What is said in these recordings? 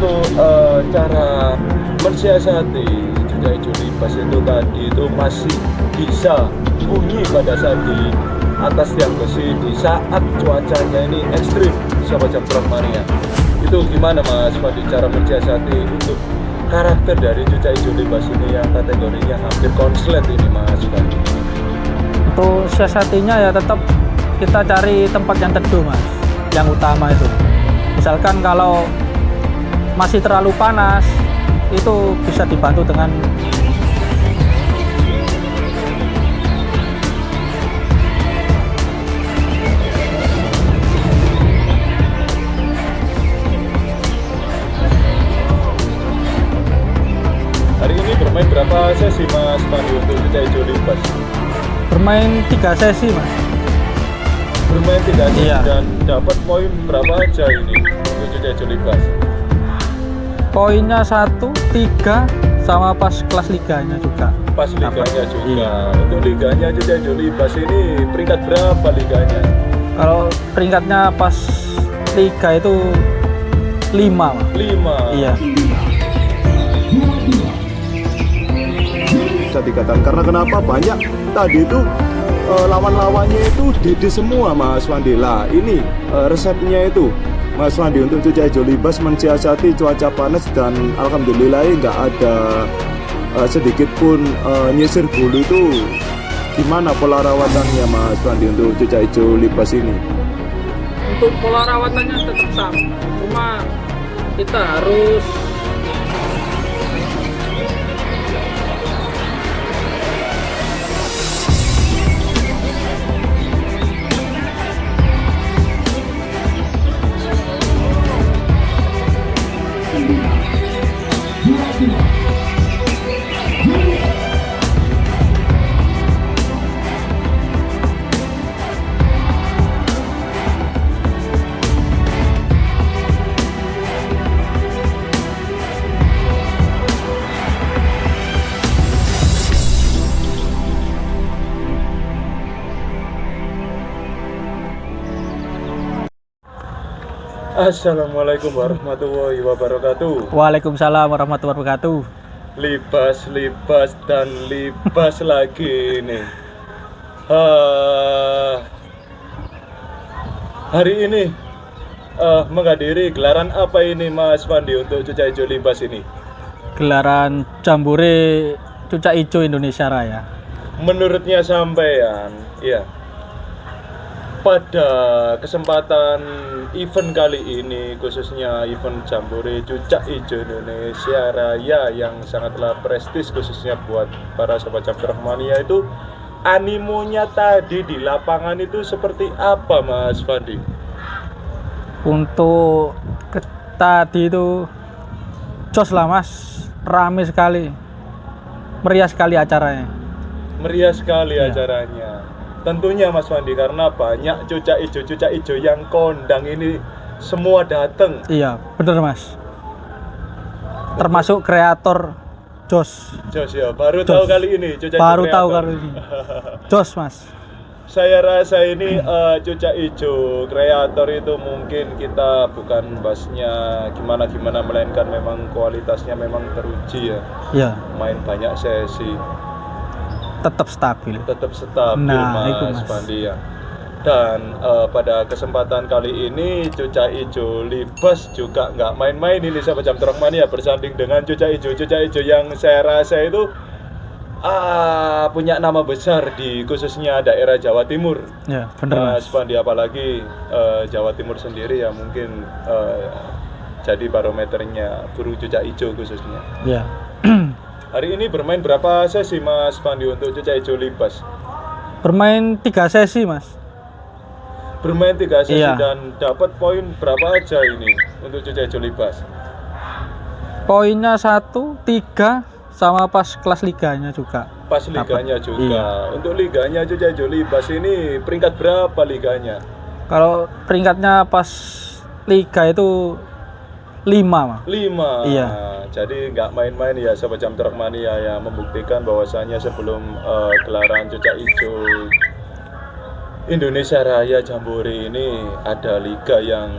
untuk cara mensiasati cuaca hijau libas itu tadi itu masih bisa bunyi pada saat di atas tiang besi di saat cuacanya ini ekstrim, sahabat Jam Terbang Mania. Itu gimana Mas Fandi cara mensiasati untuk karakter dari cuaca hijau libas ini yang kategorinya hampir konslet ini Mas Fandi? Untuk siasatinya ya tetap kita cari tempat yang teduh Mas, yang utama itu. Misalkan kalau masih terlalu panas, itu bisa dibantu dengan Hari ini bermain berapa sesi Mas Fandi untuk cuaca hijau libas? bermain 3 sesi Mas. Bermain 3 sesi Iya. dan dapat poin berapa aja ini untuk cuaca hijau libas? Poinnya 1, 3 sama pas kelas liganya juga. Pas liganya juga. Iya. Untuk liganya cuaca hijau libas ini peringkat berapa liganya? Kalau peringkatnya pas liga itu 5 Mas. 5. Iya. Bisa dikatakan karena kenapa banyak tadi itu lawan-lawannya itu dede semua Mas Fandi. Lah ini resepnya itu Mas Fandi untuk cuaca hijau libas mensiasati cuaca panas dan alhamdulillah nggak ada sedikit pun nyisir bulu itu. Gimana pola rawatannya Mas Fandi untuk cuaca hijau libas ini? Untuk pola rawatannya tetap sama, cuma kita harus Assalamualaikum warahmatullahi wabarakatuh. Waalaikumsalam warahmatullahi wabarakatuh. Libas dan libas lagi nih. Hari ini menghadiri gelaran apa ini Mas Fandi untuk cuaca hijau libas ini? Gelaran Jambore Cucak Ijo Indonesia Raya. Menurutnya sampean, ya, pada kesempatan event kali ini, khususnya event Jambore Cucak Ijo Indonesia Raya yang sangatlah prestis khususnya buat para sahabat Jam Terbang Mania, itu animonya tadi di lapangan itu seperti apa Mas Fandi? Untuk tadi itu jos lah Mas, rame sekali, meriah sekali acaranya. Meriah sekali Ya. acaranya. Tentunya Mas Fandi, karena banyak cucak ijo yang kondang ini semua datang. Iya, bener Mas. Termasuk kreator jos. Jos ya, baru Jos. tahu kali ini cucak ijo Baru tahu kreator. kali ini. Jos Mas. Saya rasa ini cucak ijo kreator itu mungkin kita bukan bahasnya gimana-gimana, melainkan memang kualitasnya memang teruji ya. Iya, Main banyak sesi, tetap stabil. tetap stabil Nah, itu, Mas Mas. Fandi ya. Dan pada kesempatan kali ini cucak hijau libas juga nggak main-main ini sahabat Jam Terbang Mania, bersanding dengan cucak hijau yang saya rasa itu punya nama besar di khususnya daerah Jawa Timur. Ya, bener Mas Mas. Fandi, apalagi Jawa Timur sendiri ya mungkin jadi barometernya burung cucak hijau khususnya. Ya. Hari ini bermain berapa sesi Mas Fandi untuk cucak hijau libas? Bermain 3 sesi Mas. Bermain 3 sesi Iya. dan dapat poin berapa aja ini untuk cucak hijau libas? Poinnya 1, 3 sama pas kelas liganya juga. Pas liganya Dapat. juga. Iya. Untuk liganya cucak hijau libas ini peringkat berapa liganya? Kalau peringkatnya pas liga itu 5 Mas. 5. Iya. Jadi nggak main-main ya sahabat Jam Terbang Mania ya, membuktikan bahwasannya sebelum gelaran cucak hijau Indonesia Raya Jambore ini ada liga yang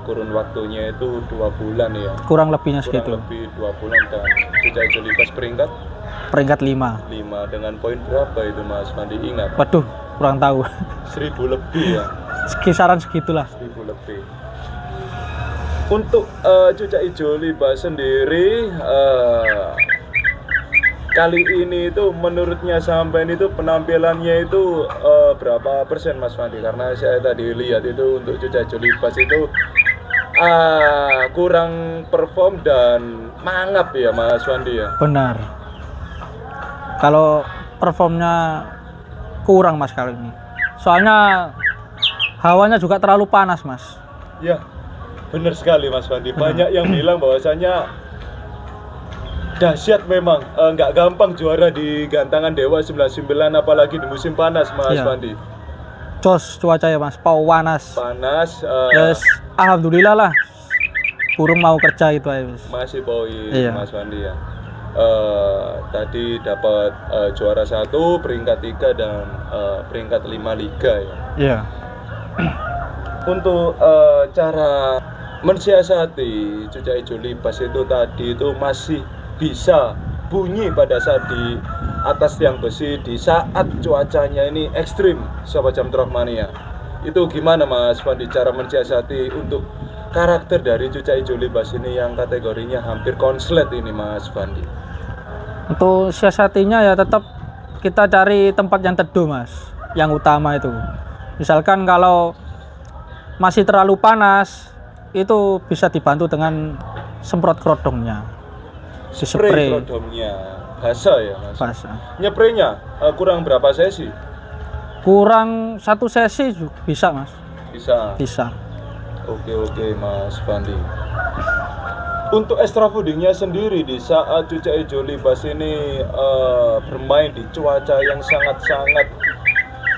kurun waktunya itu 2 bulan ya. Kurang lebihnya Kurang segitu. lebih 2 bulan dan Cuca Ijo Libas Peringkat 5. 5 dengan poin berapa itu Mas Fandi ingat? Waduh, kurang tahu. 1000 lebih ya. Kisaran segitulah. 1000 lebih. Untuk Cuca Ijo Libas sendiri kali ini itu menurutnya sampai itu penampilannya itu berapa persen Mas Fandi? Karena saya tadi lihat itu untuk Cuca Ijo Libas itu kurang perform dan mangap ya Mas Fandi ya. Benar. Kalau performnya kurang Mas kali ini. Soalnya hawanya juga terlalu panas Mas. Ya, benar sekali Mas Fandi. Banyak yang bilang bahwasanya dahsyat memang, nggak gampang juara di gantangan Dewa 99 apalagi di musim panas Mas Iya. Fandi. Jos cuaca ya Mas, panas. Panas, Yes, alhamdulillah lah. Burung mau kerja itu aja Mas. masih poin Iya. Mas Fandi ya. Tadi dapat juara 1, peringkat 3 dan peringkat 5 liga ya. Iya. Untuk cara mensiasati Cuca Ijo Libas itu tadi itu masih bisa bunyi pada saat di atas tiang besi di saat cuacanya ini ekstrim, Sobat Jam Truk Mania. Itu gimana Mas Fandi cara mensiasati untuk karakter dari Cuca Ijo Libas ini yang kategorinya hampir konslet ini Mas Fandi? Untuk siasatinya ya tetap kita cari tempat yang teduh Mas, yang utama itu. Misalkan kalau masih terlalu panas, itu bisa dibantu dengan semprot kerodongnya. Spray Spray kerodongnya basah ya Mas. basah. Nyepraynya kurang berapa sesi? Kurang 1 sesi juga bisa Mas, Bisa. bisa. Oke Mas Fandi. Untuk extra foodingnya sendiri di saat Cuca Ijo Libas ini bermain di cuaca yang sangat-sangat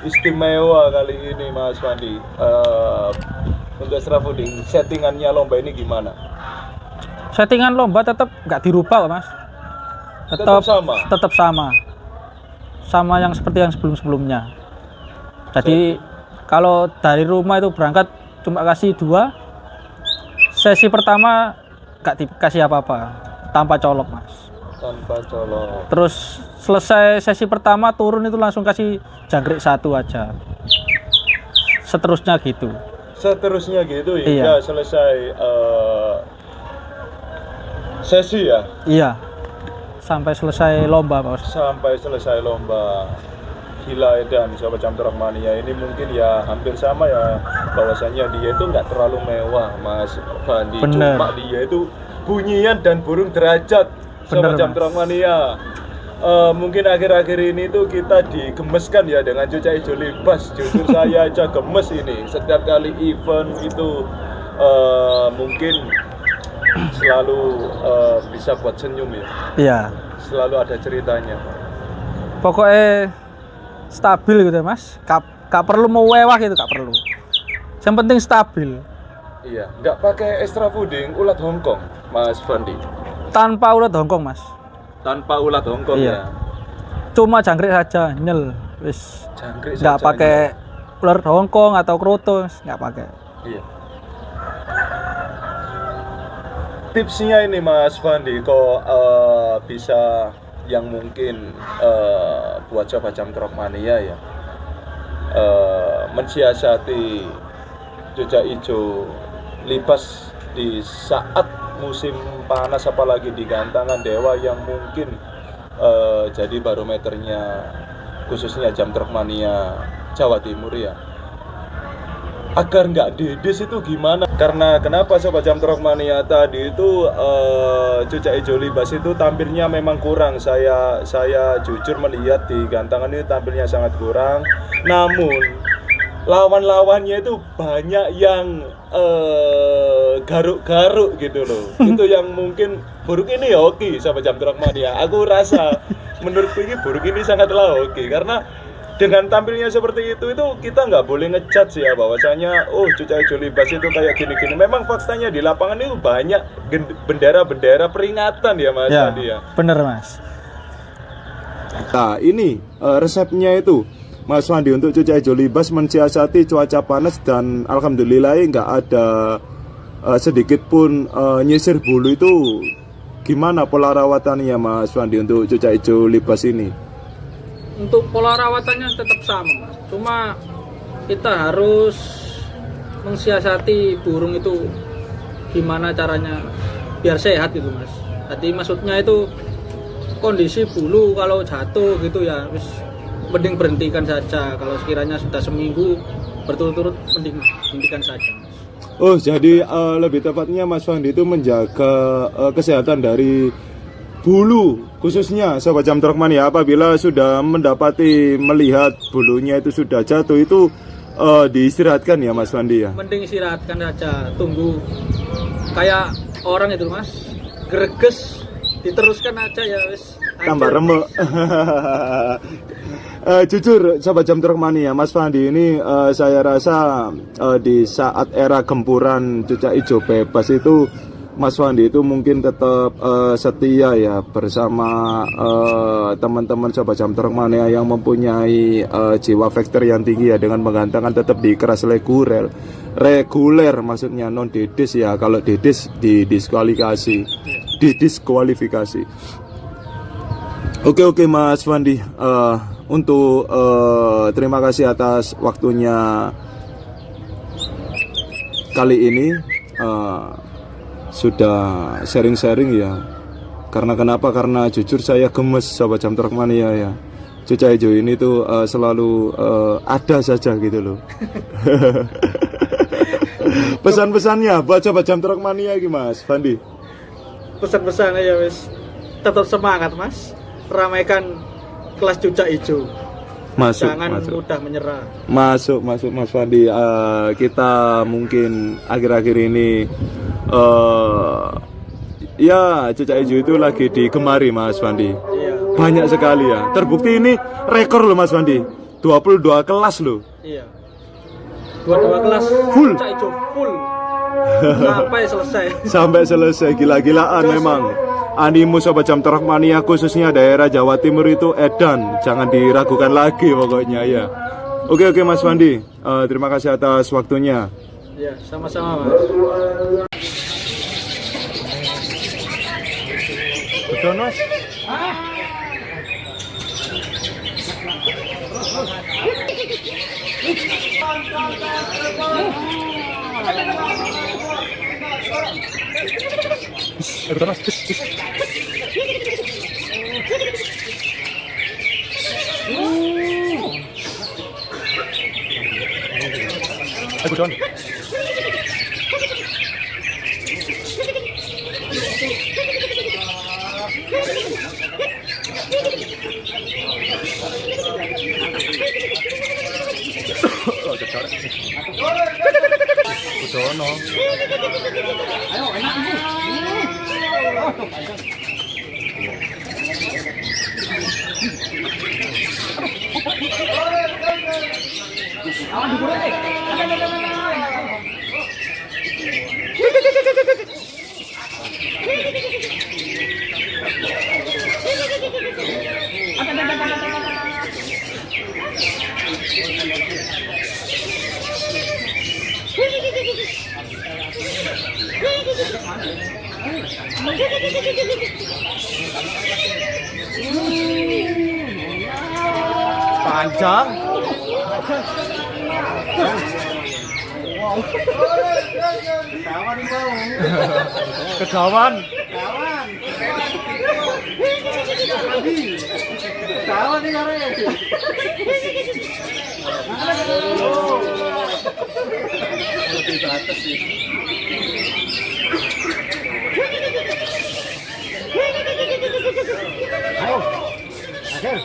istimewa kali ini Mas Fandi. Untuk extra fooding settingannya lomba ini gimana? Settingan lomba tetap nggak dirubah kok Mas, Tetap sama? tetap sama yang seperti yang sebelum-sebelumnya. Jadi kalau dari rumah itu berangkat cuma kasih 2 sesi pertama, nggak dikasih apa-apa, tanpa colok Mas. Tanpa colok. Terus selesai sesi pertama turun itu langsung kasih jangkrik 1 aja, seterusnya gitu. Seterusnya gitu Iya. hingga selesai sesi ya? Iya, sampai selesai lomba Mas. Sampai selesai lomba. Gila dan Sobat Jam Truk Mania ini mungkin ya hampir sama ya, bahwasannya dia itu nggak terlalu mewah Mas Fandi. Bener. Cuma dia itu bunyian dan burung derajat Sobat Bener, Jam Mas. Truk Mania. Mungkin akhir-akhir ini tuh kita digemeskan ya dengan Cuca Ijo Libas. Jujur saya aja gemes ini setiap kali event itu mungkin selalu bisa buat senyum ya. Iya, Selalu ada ceritanya. pokoknya stabil gitu ya Mas. Gak perlu mau mewah gitu, gak perlu. Yang penting stabil. Iya, nggak pakai extra fooding ulat Hongkong, Mas Fandi. Tanpa ulat Hongkong Mas. Tanpa ulat Hongkong Iya. ya. Cuma jangkrik saja, nyel. Wis. Jangkrik Nggak saja pakai ulat Hongkong atau krotos, nggak pakai. Iya. Tipsnya ini Mas Fandi kok bisa yang mungkin buat Sobat Jam Truk Mania ya mensiasati Cuca Ijo Libas di saat musim panas apalagi di gantangan Dewa yang mungkin jadi barometernya khususnya Jam Truk Mania Jawa Timur ya. Agar nggak dedes itu gimana? Karena kenapa Sobat Jam Truk Mania tadi itu Cuca Ijo Libas itu tampilnya memang kurang. Saya jujur melihat di gantangan ini tampilnya sangat kurang. Namun lawan-lawannya itu banyak yang garuk-garuk gitu loh. Itu yang mungkin buruk ini ya oke Sobat Jam Truk Mania. Aku rasa menurutku ini buruk ini sangatlah oke karena dengan tampilnya seperti itu kita nggak boleh ngejudge ya bahwasanya Cuca Ijo Libas itu kayak gini-gini. Memang faktanya di lapangan itu banyak bendera-bendera peringatan ya Mas Ya, Adi ya. bener Mas. Nah ini resepnya itu Mas Wandi untuk Cucai Jolibas mensiasati cuaca panas dan alhamdulillah nggak ada sedikit pun nyisir bulu itu. Gimana pola rawatannya Mas Wandi untuk Cucai Jolibas ini? Untuk pola rawatannya tetap sama Mas, cuma kita harus mensiasati burung itu gimana caranya biar sehat gitu Mas. Jadi maksudnya itu kondisi bulu kalau jatuh gitu ya wis mending berhentikan saja. Kalau sekiranya sudah seminggu berturut-turut mending hentikan saja Mas. Oh jadi lebih tepatnya Mas Wandi itu menjaga kesehatan dari bulu khususnya Sobat Jam Truk Mania. Apabila sudah mendapati melihat bulunya itu sudah jatuh itu diistirahatkan ya Mas Wandi ya? Mending istirahatkan saja, tunggu kayak orang itu Mas, greges diteruskan aja ya wis tambah remuk. Jujur Sobat Jam Truk Mania, Mas Wandi ini saya rasa di saat era gempuran cucak hijau bebas itu Mas Wandi itu mungkin tetap setia ya bersama teman-teman Sobat Jam Truk Mania yang mempunyai jiwa factor yang tinggi ya, dengan menggantungkan tetap di keras reguler maksudnya, non dedis ya. Kalau dedis didiskualifikasi. Oke Mas Wandi, untuk terima kasih atas waktunya kali ini, sudah sharing-sharing ya. Karena kenapa? Karena jujur saya gemes Sobat Jam Truk Mania ya. Cucai hijau ini tuh selalu ada saja gitu loh. Pesan-pesannya buat Sobat Jam Truk Mania gimana Mas Wandi? Pesan-pesannya ya wis tetap semangat Mas, ramaikan kelas cucak hijau. Jangan mudah menyerah. Masuk Mas Wandi. Kita mungkin akhir-akhir ini ya cucak hijau itu lagi digemari Mas Wandi. Iya. Banyak sekali ya. Terbukti ini rekor loh Mas Wandi. 22 kelas loh. Iya. 22 kelas full. Cucak hijau full. Sampai selesai. Gila-gilaan memang. Animo Sobat Jam Truk Mania khususnya daerah Jawa Timur itu edan, jangan diragukan lagi pokoknya ya. Oke Mas Wandi, terima kasih atas waktunya. Ya, sama-sama Mas. Betul Mas. Betul Mas. Ayo Don. Udono. Ayo enak Bu. Panjang. Wow. Kegawan. Kegawan nih kare. Lebih ke atas sih. Ayo. Akhir.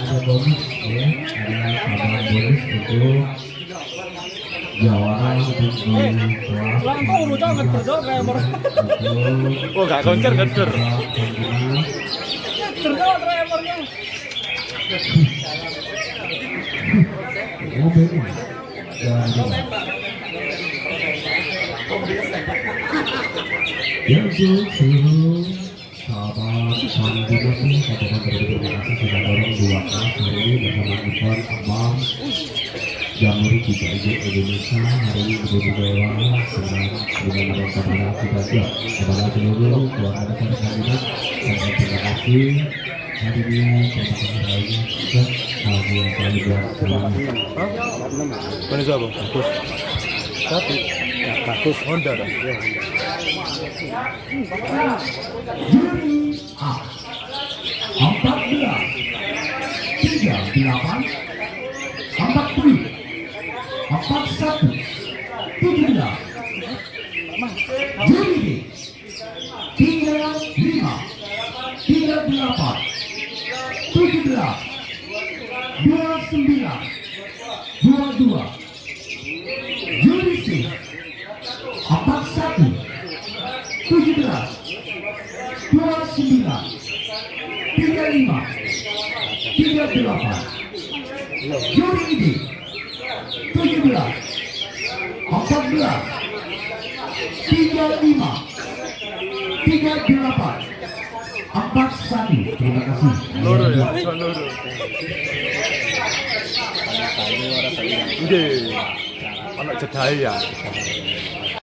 ada bonus ya, ada tambahan bonus untuk jawara untuk di kelas Oh, gak koncer kecer. mobil dan yang untuk seluruh sahabat Sandinasi Kabupaten Brebes sudah dorong 2 kelas hari ini bersama Ivan Abang Jamuri Kita Indonesia hari ini berdewa dengan ada kamera kita siap kepada seluruh keluarga besar kandidat dan terima kasih hadirin teman-teman lainnya dan bagi yang kami buat semuanya. Mana siapa? Bagus. Tapi ya bagus Honda dah. Ya, Juri A 14 38 40 41 17 Juri B 35 38 17 29 22 Juri C 41 17 29 35 38 Juri D 17 14 35 38 41. Terima kasih. loro ya, cuma loro. Nggih. Anak jedai ya.